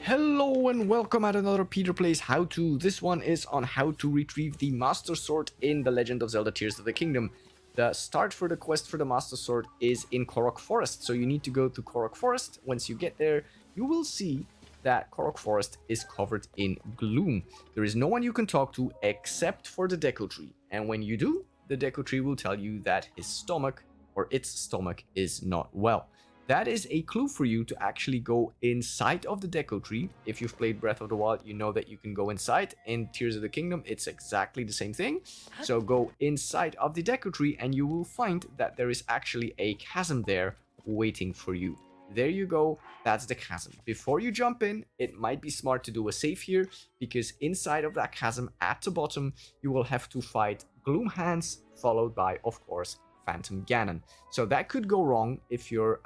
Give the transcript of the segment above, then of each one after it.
Hello and welcome at another Peter Plays How To. This one is on how to retrieve the Master Sword in the Legend of Zelda Tears of the Kingdom. The start for the quest for the Master Sword is in Korok Forest, so you need to go to Korok Forest. Once you get there, you will see that Korok Forest is covered in gloom. There is no one you can talk to except for the Deku Tree, and when you do, the Deku Tree will tell you that his stomach, or its stomach, is not well. That is a clue for you to actually go inside of the Deku Tree. If you've played Breath of the Wild, you know that you can go inside. In Tears of the Kingdom, it's exactly the same thing. So go inside of the Deku Tree and you will find that there is actually a chasm there waiting for you. There you go, that's the chasm. Before you jump in, it might be smart to do a save here, because inside of that chasm at the bottom, you will have to fight Gloom Hands, followed by, of course, Phantom Ganon. So that could go wrong if you're,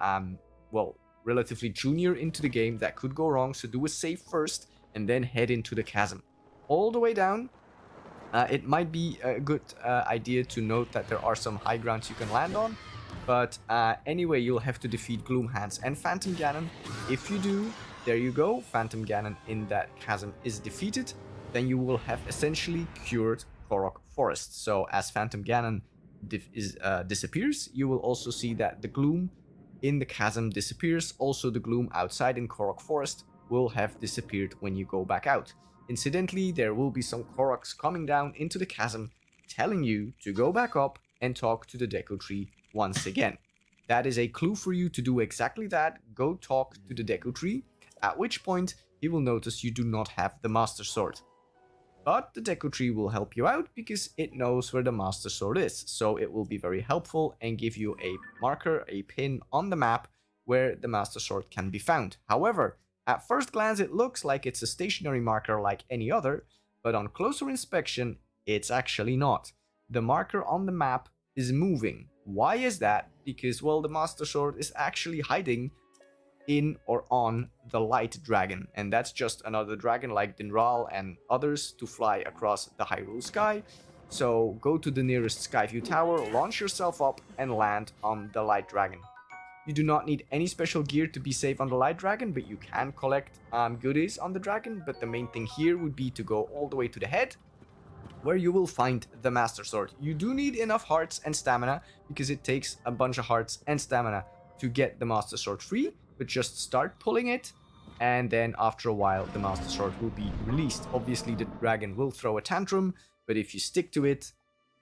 relatively junior into the game. That could go wrong, so do a save first and then head into the chasm. All the way down, it might be a good idea to note that there are some high grounds you can land on. But anyway, you'll have to defeat Gloom Hands and Phantom Ganon. If you do, there you go, Phantom Ganon in that chasm is defeated. Then you will have essentially cured Korok Forest. So as Phantom Ganon disappears, you will also see that the gloom in the chasm disappears. Also, the gloom outside in Korok Forest will have disappeared when you go back out. Incidentally, there will be some Koroks coming down into the chasm, telling you to go back up and talk to the Deku Tree once again. That is a clue for you to do exactly that. Go talk to the Deku Tree, at which point he will notice you do not have the Master Sword. But the Deku Tree will help you out because it knows where the Master Sword is, so it will be very helpful and give you a marker, a pin on the map where the Master Sword can be found. However, at first glance it looks like it's a stationary marker like any other, but on closer inspection it's actually not. The marker on the map is moving. Why is that? Because, well, the Master Sword is actually hiding in or on the light dragon, and that's just another dragon like Dinral and others to fly across the Hyrule sky. So go to the nearest Skyview tower, launch yourself up and land on the light dragon. You do not need any special gear to be safe on the light dragon, but you can collect goodies on the dragon. But the main thing here would be to go all the way to the head, where you will find the Master Sword. You do need enough hearts and stamina, because it takes a bunch of hearts and stamina to get the Master Sword free. But just start pulling it, and then after a while the Master Sword will be released. Obviously the dragon will throw a tantrum, but if you stick to it,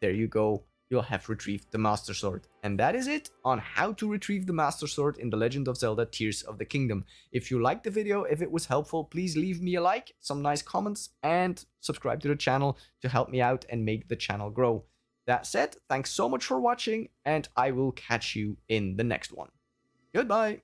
there you go, you'll have retrieved the Master Sword. And that is it on how to retrieve the Master Sword in The Legend of Zelda Tears of the Kingdom. If you liked the video, if it was helpful, please leave me a like, some nice comments, and subscribe to the channel to help me out and make the channel grow. That said, thanks so much for watching, and I will catch you in the next one. Goodbye!